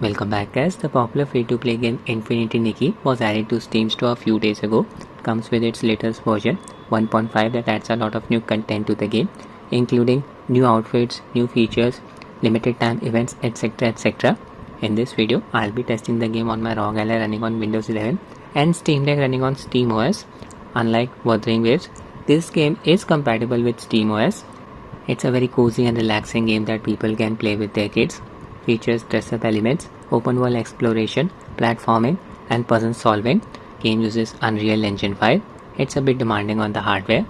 Welcome back guys. The popular free-to-play game Infinity Nikki was added to Steam Store a few days ago. Comes with its latest version 1.5 that adds a lot of new content to the game, including new outfits, new features, limited time events, etc. In this video, I'll be testing the game on my Rog Ally running on Windows 11 and Steam Deck running on SteamOS. Unlike Wuthering Waves, this game is compatible with SteamOS. It's a very cozy and relaxing game that people can play with their kids. Features dress-up elements, open world exploration, platforming, and puzzle solving. Game uses Unreal Engine 5. It's a bit demanding on the hardware.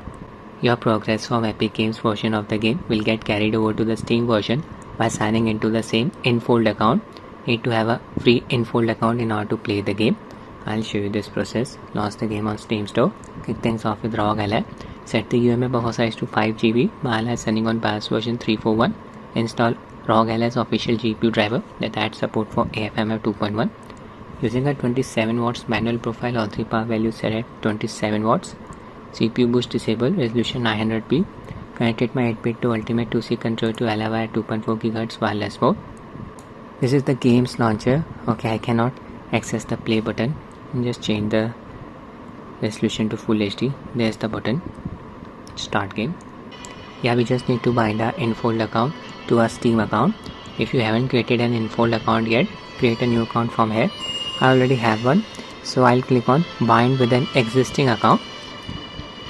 Your progress from Epic Games version of the game will get carried over to the Steam version by signing into the same Infold account. Need to have a free Infold account in order to play the game. I'll show you this process. Launch the game on Steam Store. Kick things off with Rog Ally. Set the UMA buffer size to 5 GB. My Ally is running on BIOS version 3.1. Install Rog Ally's official GPU driver that adds support for AFMF 2.1. Using a 27 watts manual profile, all 3 power values set at 27 watts. CPU boost disabled, resolution 900p. Connected my 8-bit to Ultimate 2C controller to Ally via 2.4 GHz wireless mode. This is the game's launcher. Okay, I cannot access the play button. Just change the resolution to full HD. There's the button. Start game. Yeah, we just need to bind our Infold account to our Steam account. If you haven't created an Infold account yet, create a new account from here. I already have one, so I'll click on bind with an existing account.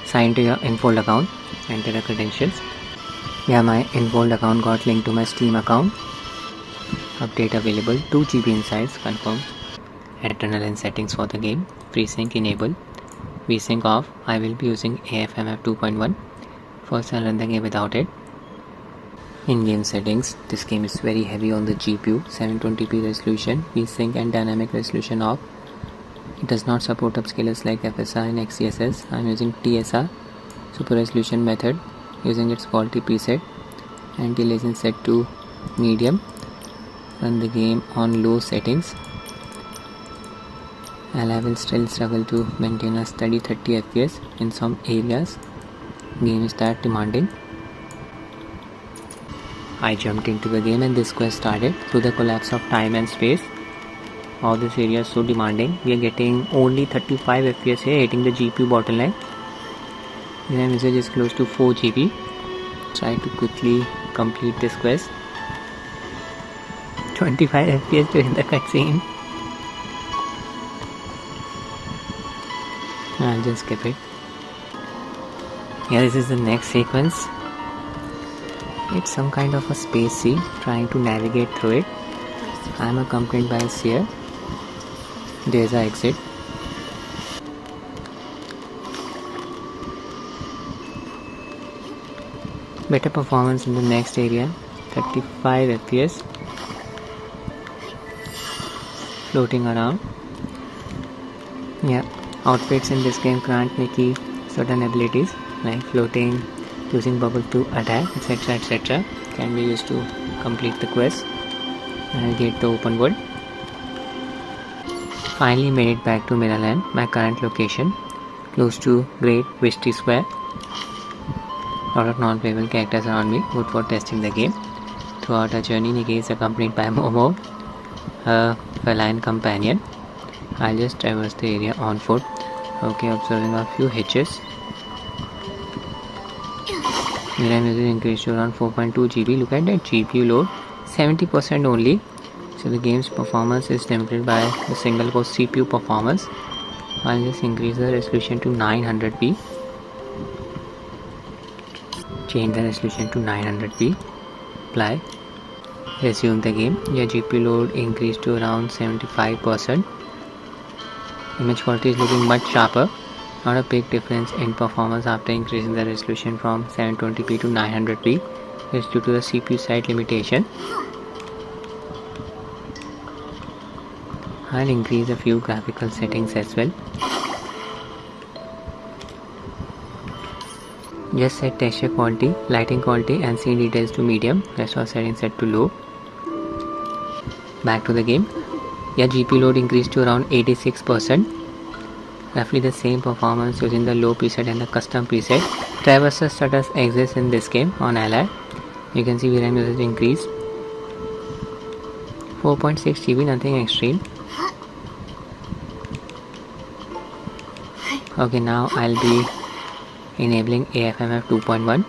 Sign to your Infold account, enter the credentials. Yeah, my Infold account got linked to my Steam account. Update available, 2 GB in size, confirm. Eternal and settings for the game, FreeSync enable, VSync off. I will be using AFMF 2.1. First I'll run the game without it. In-game settings, this game is very heavy on the GPU, 720p resolution, VSync and dynamic resolution off. It does not support upscalers like FSR and XeSS. I am using TSR, super resolution method, using its quality preset. Anti-aliasing set to medium. Run the game on low settings. And I will still struggle to maintain a steady 30 FPS in some areas. Game is that demanding. I jumped into the game and this quest started. Through the collapse of time and space, all this area is so demanding. We are getting only 35 FPS here, hitting the GPU bottleneck. RAM usage is close to 4 GB. Try to quickly complete this quest. 25 FPS during the cutscene. I'll just skip it. Yeah, this is the next sequence. It's some kind of a space sea, trying to navigate through it. I'm accompanied by a seer. There's our exit. Better performance in the next area. 35 FPS. Floating around. Yeah, outfits in this game grant Nikki certain abilities like floating, using bubble to attack, etc. Can be used to complete the quest. Navigate the open world. Finally made it back to Miraland, my current location, close to Great Wishtree Square. Lot of non-playable characters around me, good for testing the game. Throughout our journey, Nikki is accompanied by Momo, her feline companion. I'll just traverse the area on foot. Okay, observing a few hitches. RAM usage increased to around 4.2 GB. Look at that GPU load, 70% only. So the game's performance is limited by the single core CPU performance. I'll just increase the resolution to 900p. Change the resolution to 900p. Apply. Resume the game. Your GPU load increased to around 75%. Image quality is looking much sharper. Not a big difference in performance after increasing the resolution from 720p to 900p. It's due to the CPU side limitation. I'll increase a few graphical settings as well. Just set texture quality, lighting quality and scene details to medium. Rest of settings set to low. Back to the game. Your GPU load increased to around 86%. Roughly the same performance using the low preset and the custom preset. Traverser status exists in this game on Ally. You can see VRAM usage increased. 4.6 GB, nothing extreme. Okay, now I'll be enabling AFMF 2.1.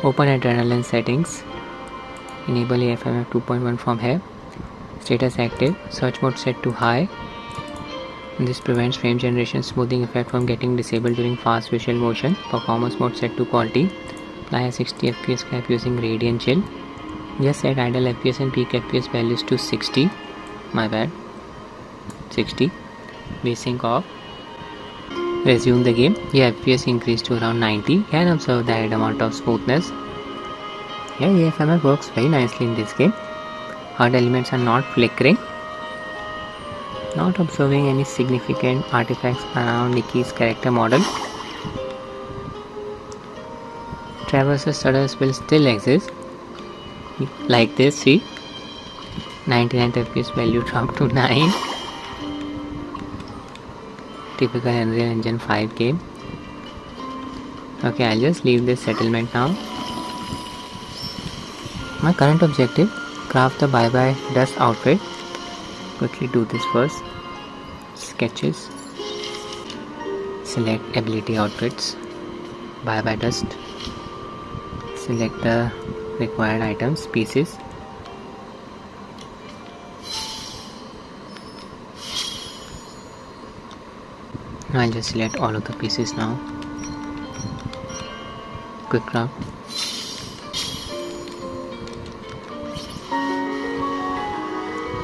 Open Adrenaline settings. Enable AFMF 2.1 from here. Status active. Search mode set to high. This prevents frame generation smoothing effect from getting disabled during fast visual motion. Performance mode set to quality. Apply a 60 FPS cap using radiant chill. Just set idle FPS and peak FPS values to 60. My bad. 60. Vsync off. Resume the game. Your FPS increased to around 90. Can observe the added amount of smoothness. Yeah, AFMF works very nicely in this game. HUD elements are not flickering. Not observing any significant artifacts around Nikki's character model. Traverses stutters will still exist. Like this, see? 99 FPS value dropped to 9. Typical Unreal Engine 5 game. Okay, I'll just leave this settlement now. My current objective, craft the bye-bye dust outfit. Quickly do this first. Sketches. Select ability outfits. Bye-bye dust. Select the required items, pieces. I'll just select all of the pieces now. Quick craft.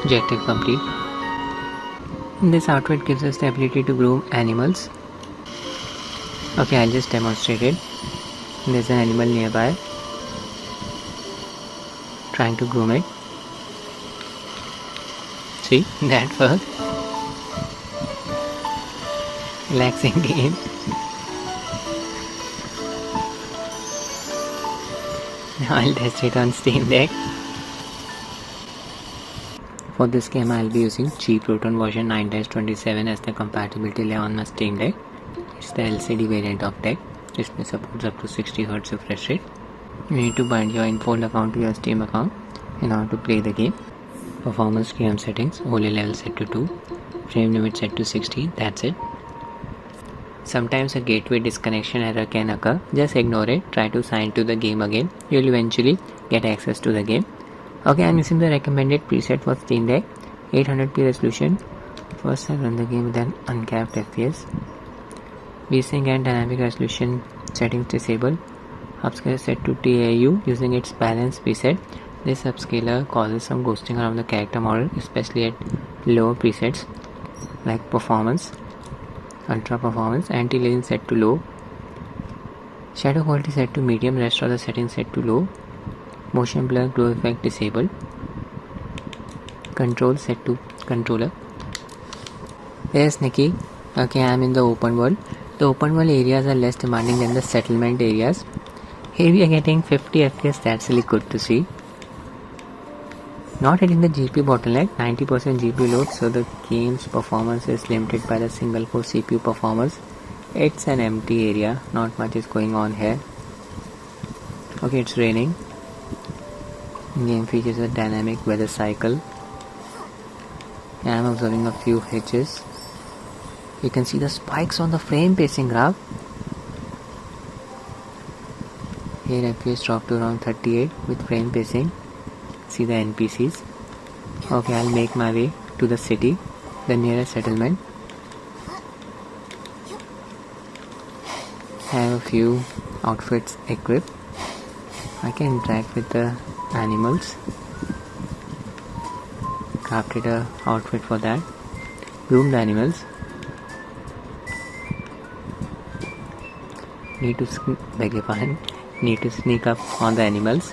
Objective complete. This outfit gives us the ability to groom animals. Okay, I'll just demonstrate it. There's an animal nearby. Trying to groom it. See, that first. Relaxing game. Now I'll test it on Steam Deck. For this game I'll be using cheap Proton version 9-27 as the compatibility layer on my Steam Deck. It's the LCD variant of deck. Display supports up to 60 Hz refresh rate. You need to bind your Infold account to your Steam account in order to play the game. Performance QM settings, OLE level set to 2, frame limit set to 60, that's it. Sometimes a gateway disconnection error can occur. Just ignore it. Try to sign to the game again. You'll eventually get access to the game. Okay, I'm using the recommended preset for Steam Deck. 800p resolution. First I run the game with an uncapped FPS. VSync and dynamic resolution settings disabled. Upscaler set to TAU using its balance preset. This upscaler causes some ghosting around the character model, especially at lower presets like performance. Ultra performance, anti-aliasing set to low, shadow quality set to medium, rest of the settings set to low, motion blur glow effect disabled, control set to controller. There's Nikki. Okay, I'm in the open world. The open world areas are less demanding than the settlement areas. Here we are getting 50 FPS, that's really good to see. Not hitting the GPU bottleneck, 90% GPU load, so the game's performance is limited by the single core CPU performance. It's an empty area, not much is going on here. Okay, it's raining. Game features a dynamic weather cycle. And I'm observing a few hitches. You can see the spikes on the frame pacing graph. Here FPS dropped to around 38 with frame pacing. See the NPCs. Okay, I'll make my way to the city, the nearest settlement. Have a few outfits equipped. I can interact with the animals. Crafted a outfit for that. Groom the animals. Need to sneak up on the animals.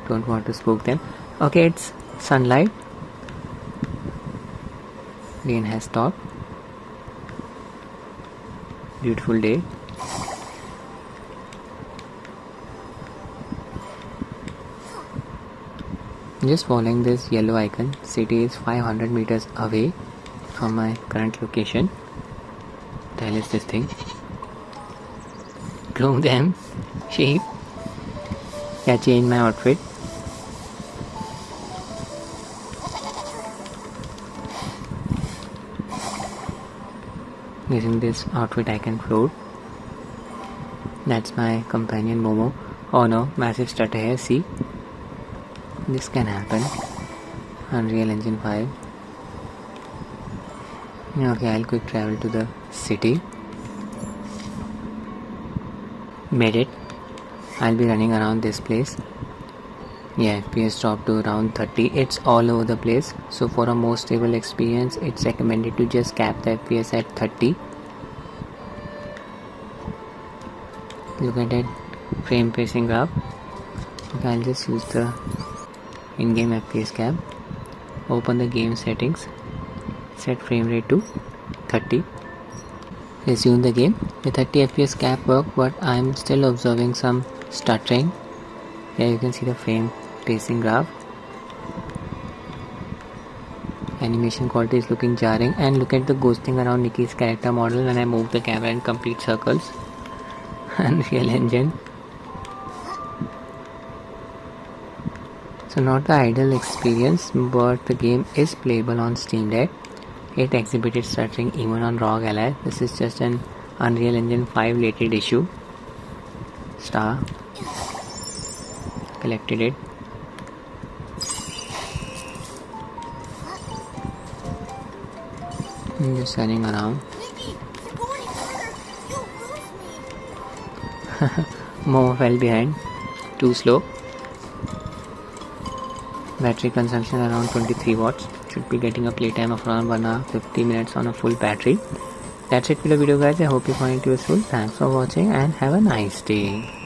Don't want to spook them. Okay, it's sunlight. Rain has stopped. Beautiful day. Just following this yellow icon. City is 500 meters away from my current location. What the hell is this thing? Groom them. Sheep. Yeah, change my outfit. Using this outfit I can float. That's my companion Momo. Oh no, massive stutter here, see? This can happen. Unreal Engine 5. Okay, I'll quick travel to the city. Made it. I'll be running around this place. Yeah, FPS dropped to around 30. It's all over the place. So for a more stable experience, it's recommended to just cap the FPS at 30. Look at that frame pacing graph. Okay, I'll just use the in-game FPS cap. Open the game settings. Set frame rate to 30. Resume the game. The 30 FPS cap worked, but I'm still observing some stuttering. Here you can see the frame pacing graph. Animation quality is looking jarring, and look at the ghosting around Nikki's character model when I move the camera in complete circles. Unreal Engine. So not the ideal experience, but the game is playable on Steam Deck. It exhibited stuttering even on Rog Ally. This is just an Unreal Engine 5 related issue. Star. Collected it. I'm just running around. Nikki, you're going further. You'll lose me. Momo fell behind. Too slow. Battery consumption around 23 watts. Should be getting a playtime of around 1 hour 50 minutes on a full battery. That's it for the video guys. I hope you find it useful. Thanks for watching and have a nice day.